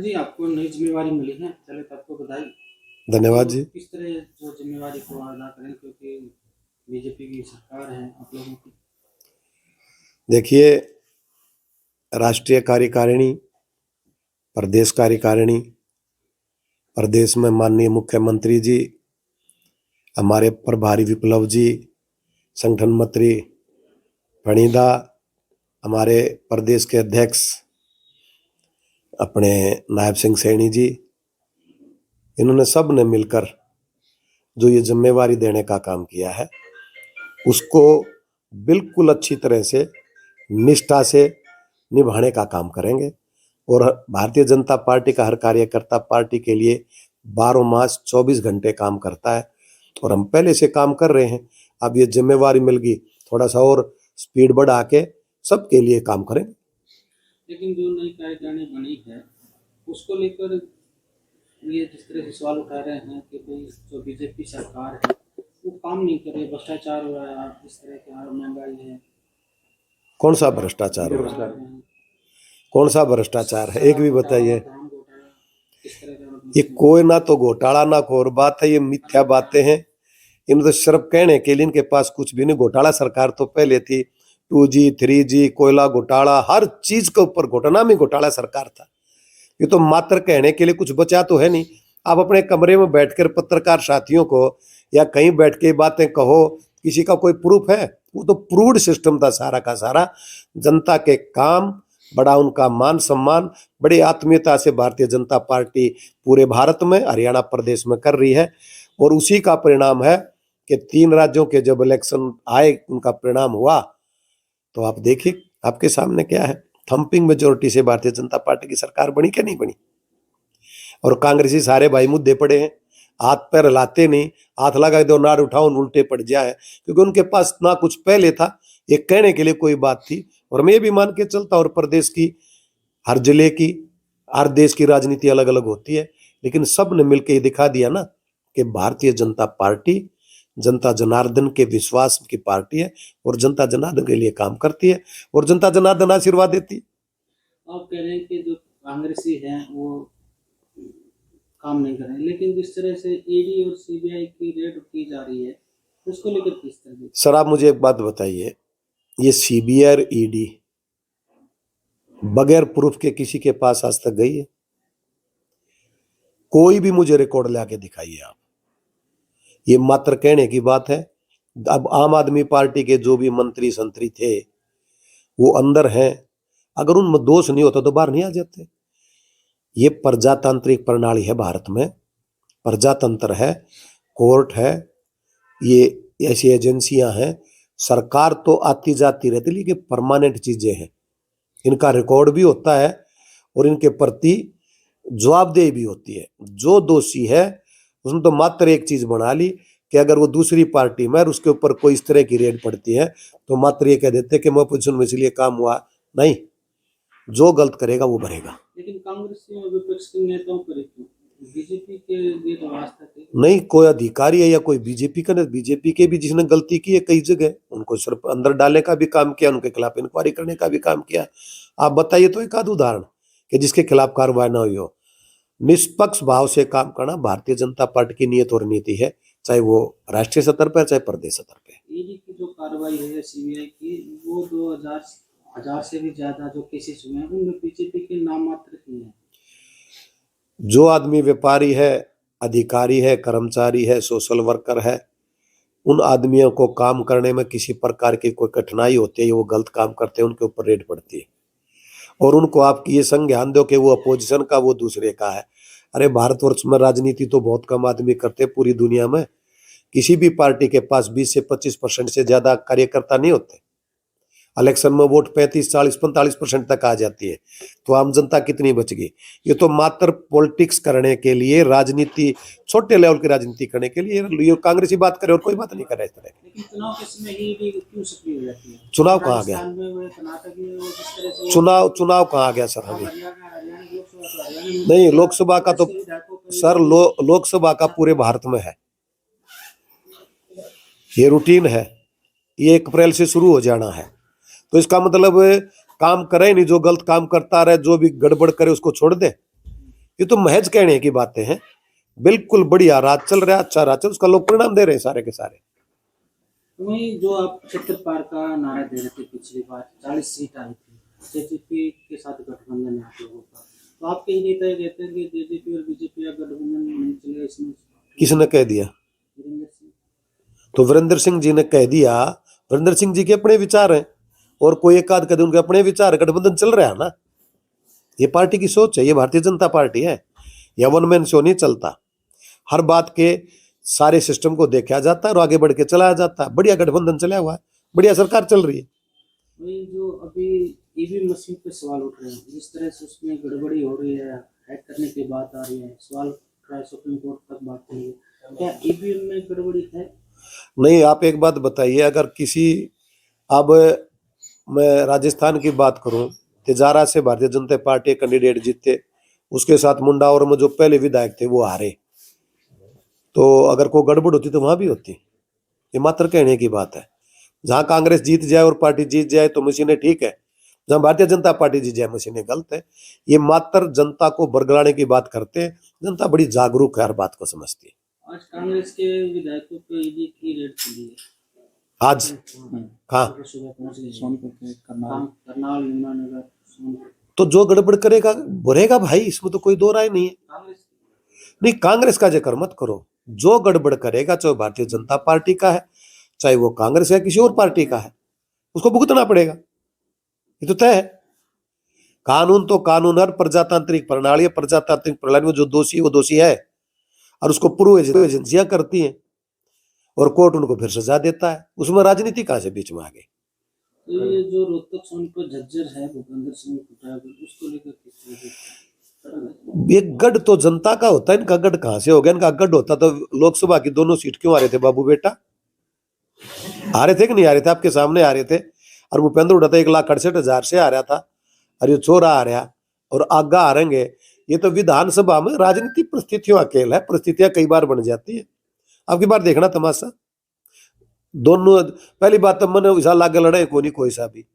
हाँ जी, आपको नई ज़िम्मेवारी मिली है, पहले तो आपको बधाई। धन्यवाद तो जी। किस तरह जो ज़िम्मेवारी को अदा करें क्योंकि बीजेपी की सरकार है आप लोगों की? देखिए, राष्ट्रीय कार्यकारिणी, प्रदेश कार्यकारिणी, प्रदेश में माननीय मुख्यमंत्री जी, हमारे प्रभारी विप्लव जी, संगठन मंत्री फणीदा, हमारे प्रदेश के अध्यक्ष अपने नायब सिंह सैनी जी, इन्होंने सब ने मिलकर जो ये जिम्मेवारी देने का काम किया है, उसको बिल्कुल अच्छी तरह से निष्ठा से निभाने का काम करेंगे। और भारतीय जनता पार्टी का हर कार्यकर्ता पार्टी के लिए 12 मास 24 घंटे काम करता है और हम पहले से काम कर रहे हैं। अब ये जिम्मेवारी मिल गई, थोड़ा सा और स्पीड बढ़ा के सबके लिए काम करेंगे। लेकिन जो नई कार्यकारिणी बनी है, उसको लेकर ये जिस तरह से सवाल उठा रहे हैं कि भाई जो बीजेपी सरकार है, वो काम नहीं कर रही, भ्रष्टाचार हो रहा है, इस तरह का महंगाई है, कौन सा भ्रष्टाचार हो रहा है? कौन सा भ्रष्टाचार है, एक भी बताइए। धान घोटाला, इस तरह का ये कोई ना तो घोटाला ना कोई और बात है, ये मिथ्या बातें हैं। इन तो सिर्फ कहने के लिए, इनके पास कुछ भी नहीं। घोटाला सरकार तो पहले थी, 2G 3G कोयला घोटाला, हर चीज के ऊपर घोटाला में घोटाला सरकार था। ये तो मात्र कहने के लिए कुछ बचा तो है नहीं। आप अपने कमरे में बैठकर पत्रकार साथियों को या कहीं बैठ के बातें कहो, किसी का कोई प्रूफ है? वो तो प्रूव्ड सिस्टम था सारा का सारा। जनता के काम, बड़ा उनका मान सम्मान, बड़ी आत्मीयता से भारतीय जनता पार्टी पूरे भारत में, हरियाणा प्रदेश में कर रही है। और उसी का परिणाम है कि 3 राज्यों के जब इलेक्शन आए, उनका परिणाम हुआ तो आप देखिए, आपके सामने क्या है। थंपिंग मेजोरिटी से भारतीय जनता पार्टी की सरकार बनी क्या नहीं बनी। और कांग्रेसी सारे भाई मुद्दे पड़े हैं, हाथ पैर हिलाते नहीं, हाथ लगा दो नार उठाओ उल्टे पड़ जाए, क्योंकि उनके पास ना कुछ पहले था, ये कहने के लिए कोई बात थी। और मैं ये भी मान के चलता, और प्रदेश की, हर जिले की, हर देश की राजनीति अलग अलग होती है, लेकिन सब ने मिलकर ये दिखा दिया ना कि भारतीय जनता पार्टी जनता जनार्दन के विश्वास की पार्टी है और जनता जनार्दन के लिए काम करती है और जनता जनार्दन आशीर्वाद देती है। आप कह रहे हैं कि जो कांग्रेसी हैं वो काम नहीं कर रहे हैं, लेकिन जिस तरह से ईडी और सीबीआई की रेड की जा रही है, उसको लेकर किस तरह की? सर आप मुझे एक बात बताइए, ये सीबीआई और ईडी बगैर प्रूफ के किसी के पास आज तक गई है? कोई भी मुझे रिकॉर्ड लाके दिखाइए आप। ये मात्र कहने की बात है। अब आम आदमी पार्टी के जो भी मंत्री संतरी थे वो अंदर हैं, अगर उनमें दोष नहीं होता तो बाहर नहीं आ जाते। ये प्रजातांत्रिक प्रणाली है भारत में, प्रजातंत्र है, कोर्ट है, ये ऐसी एजेंसियां हैं। सरकार तो आती जाती रहती, लेकिन परमानेंट चीजें हैं, इनका रिकॉर्ड भी होता है और इनके प्रति जवाबदेही भी होती है। जो दोषी है उसने तो मात्र एक चीज बना ली कि अगर वो दूसरी पार्टी में और उसके ऊपर कोई इस तरह की रेड पड़ती है तो मात्र ये कह देते कि मैं अपोजिशन में इसलिए काम हुआ नहीं, जो गलत करेगा वो भरेगा। लेकिन कांग्रेसी और विपक्ष के नेताओं पर बीजेपी के ये तो वास्ता थे नहीं, कोई अधिकारी है या कोई बीजेपी का, बीजेपी के भी जिसने गलती की है कई जगह, उनको सिर्फ अंदर डालने का भी काम किया, उनके खिलाफ इंक्वायरी करने का भी काम किया। आप बताइए तो एक आध उदाहरण कि जिसके खिलाफ कार्रवाई ना हुई हो। निष्पक्ष भाव से काम करना भारतीय जनता पार्टी की नियत और नीति है, चाहे वो राष्ट्रीय स्तर पर चाहे प्रदेश स्तर पे। ईडी की जो कार्रवाई है सीबीआई की, वो 2000 से भी ज्यादा जो केसेस हुए हैं उनमें बीजेपी के नाम मात्र ही हैं। जो आदमी व्यापारी है, अधिकारी है, कर्मचारी है, सोशल वर्कर है, उन आदमियों को काम करने में किसी प्रकार की कोई कठिनाई होती है, वो गलत काम करते हैं, उनके ऊपर रेड पड़ती है। और उनको आप ये संज्ञान दो कि वो अपोजिशन का, वो दूसरे का है। अरे भारतवर्ष में राजनीति तो बहुत कम आदमी करते, पूरी दुनिया में किसी भी पार्टी के पास 20 से 25% से ज्यादा कार्यकर्ता नहीं होते। इलेक्शन में वोट 35, 40, 45% तक आ जाती है, तो आम जनता कितनी बच गई? ये तो मात्र पॉलिटिक्स करने के लिए, राजनीति, छोटे लेवल की राजनीति करने के लिए ये कांग्रेसी बात करे और कोई बात नहीं करे इस तरह। लेकिन चुनाव के समय ही क्यों सक्रिय हो जाती है? चुनाव कहाँ आ गया? राजस्थान में वो कर्नाटक में वो जिस तरह से चुनाव कहाँ आ गया सर? अभी हरियाणा लोकसभा तो हरियाणा में नहीं, लोकसभा का तो सर लोकसभा का पूरे भारत में है, ये रूटीन है, ये 1 अप्रैल से शुरू हो जाना है। तो इसका मतलब काम करे नहीं, जो गलत काम करता रहे, जो भी गड़बड़ करे उसको छोड़ दे। ये तो महज कहने की बातें हैं। बिल्कुल बढ़िया राज चल रहा है, अच्छा राज चल, उसका लोग परिणाम दे रहे हैं सारे के सारे। वहीं जो आप 75 पार का नारा दे रहे थे पिछली बार, 40 सीट आई थी जेजेपी के साथ गठबंधन है आप लोगों का, तो आपके ही नेता ये कहते हैं कि जेजेपी और बीजेपी का गठबंधन नहीं चलेगा, इसमें किसने कह दिया? वीरेंद्र सिंह। तो वीरेंद्र सिंह जी ने कह दिया। वीरेंद्र सिंह जी के अपने विचार हैं, और कोई एक आध कदम उनके अपने विचार, गठबंधन चल रहा है ना। ये पार्टी की सोच है, ये भारतीय जनता पार्टी है, या वन मैन शो नहीं चलता। हर बात के सारे सिस्टम को देखा जाता है और आगे बढ़ के चलाया जाता है। बढ़िया गठबंधन चला हुआ है, बढ़िया सरकार चल रही है। वही जो अभी ईवीएम मशीन पे सवाल उठ रहे हैं, जिस तरह से उसमें गड़बड़ी हो रही है, हैक करने की बात आ रही है, सवाल उठ रहा है, सुप्रीम कोर्ट तक बात हुई है, क्या ईवीएम में गड़बड़ी है? नहीं, आप एक बात बताइए, अगर किसी, अब मैं राजस्थान की बात करूं, तिजारा से भारतीय जनता पार्टी कैंडिडेट जीते, उसके साथ मुंडा और में जो पहले विधायक थे वो हारे, तो अगर कोई गड़बड़ होती तो वहां भी होती। ये मात्र कहने की बात है। जहां कांग्रेस जीत जाए और पार्टी जीत जाए तो मशीनें ठीक है, जहां भारतीय जनता पार्टी जीत जाए मशीनें गलत है। ये मात्र जनता को बरगलाने की बात करते हैं। जनता बड़ी जागरूक है, हर बात को समझती है। आज कांग्रेस के विधायकों पे ईडी की रेड चली है। आज कहाँ? सुबह पहुंच गए सोनपुर के करनाल, यमुनानगर, सोनपुर। तो जो गड़बड़ करेगा बुरेगा भाई, इसमें तो कोई दो राय नहीं है। कांग्रेस नहीं, कांग्रेस का जिक्र मत करो। जो गड़बड़ करेगा, चाहे भारतीय जनता पार्टी का है, चाहे वो कांग्रेस है, किसी और पार्टी का है, उसको भुगतना पड़ेगा। ये तो तय है। कानून तो कानून, हर प्रजातांत्रिक प्रणाली, प्रजातांत्रिक प्रणाली में जो दोषी है वो दोषी है, और उसको पूर्व एजेंसियां करती हैं और कोर्ट उनको फिर सजा देता है। उसमें राजनीति कहां से बीच में आ गई? तो ये जो रोहतक सोनपुर झज्जर है भूपेंद्र सिंह कुटाया, उसको लेकर किस तरह से? ये गढ़ तो जनता का होता है, इनका गढ़ कहां से हो गया? इनका गढ़ होता तो लोकसभा की दोनों सीट क्यों आ रहे थे बाबू बेटा? आ रहे थे कि नहीं आ रहे थे? आपके सामने आ रहे थे। और भूपेंद्र हुड्डा तो 1,68,000 से आ रहा था, और ये छोरा आ रहा और आगा आ रहेंगे। ये तो विधानसभा में राजनीतिक परिस्थितियों का खेल है, परिस्थितियां कई बार बन जाती है। अब की बार देखना तमाशा। दोनों, पहली बात तो मन विशाल लागे लड़े को नहीं, कोई सा भी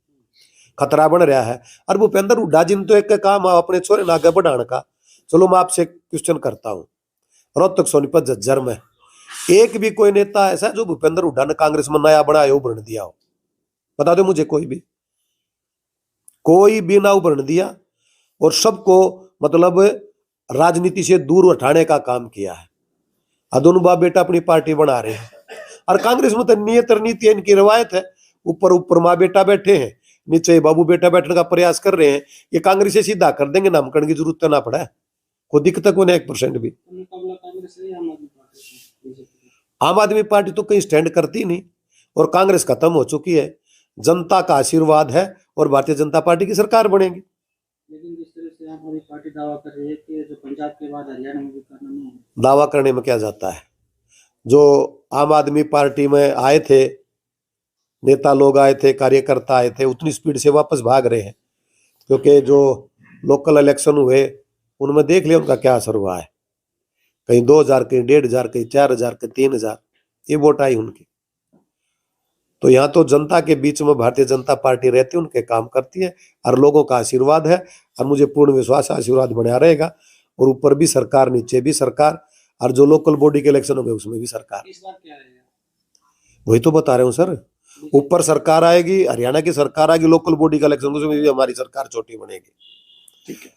खतरा बन रहा है। और भूपेंद्र हुड्डा जी ने तो एक काम अपने छोरे ने आगे बढ़ाने का। चलो मैं आपसे क्वेश्चन करता हूँ, रोहतक सोनीपत झज्जर में एक भी कोई नेता ऐसा है जो भूपेंद्र हुड्डा ने कांग्रेस में नया बनाया उभरण दिया हो? बता दो मुझे। कोई भी ना उभरण दिया, और सबको मतलब राजनीति से दूर उठाने का काम किया है। दोनों बाप बेटा अपनी पार्टी बना रहे हैं, और कांग्रेस में तो नियत नीति इनकी रवायत है। ऊपर ऊपर माँ बेटा बैठे हैं, नीचे बाबू बेटा बैठने का प्रयास कर रहे हैं। ये कांग्रेस से सीधा कर देंगे, नामकरण की जरूरत तो ना पड़ा है, कोई दिक्कत को नहीं 1% भी। मुकाबला कांग्रेस है या आम आदमी पार्टी से, बीजेपी? आम आदमी पार्टी तो कहीं स्टैंड करती नहीं, और कांग्रेस खत्म हो चुकी है। जनता का आशीर्वाद है और भारतीय जनता पार्टी की सरकार बनेगी। लेकिन जिस तरह से आम आदमी पार्टी दावा कर रही है कि जो पंजाब के बाद हरियाणा में भी करना नहीं है। दावा करने में क्या जाता है? जो आम आदमी पार्टी में आए थे नेता, लोग आए थे, कार्यकर्ता आए थे, उतनी स्पीड से वापस भाग रहे हैं, क्योंकि जो लोकल इलेक्शन हुए उनमें देख लिया उनका क्या असर हुआ है। कहीं 2,000, कहीं 1,500, कहीं 4,000, कहीं 3,000 ये वोट आई उनकी। तो यहाँ तो जनता के बीच में भारतीय जनता पार्टी रहती है, उनके काम करती है, और लोगों का आशीर्वाद है। और मुझे पूर्ण विश्वास है आशीर्वाद बना रहेगा, और ऊपर भी सरकार, नीचे भी सरकार, और जो लोकल बॉडी के इलेक्शन होंगे उसमें भी सरकार। इस बार क्या रहेगा? वही तो बता रहे हूँ सर। ऊपर सरकार आएगी, हरियाणा की सरकार आएगी, लोकल बॉडी का इलेक्शन उसमें भी हमारी सरकार छोटी बनेगी। ठीक है।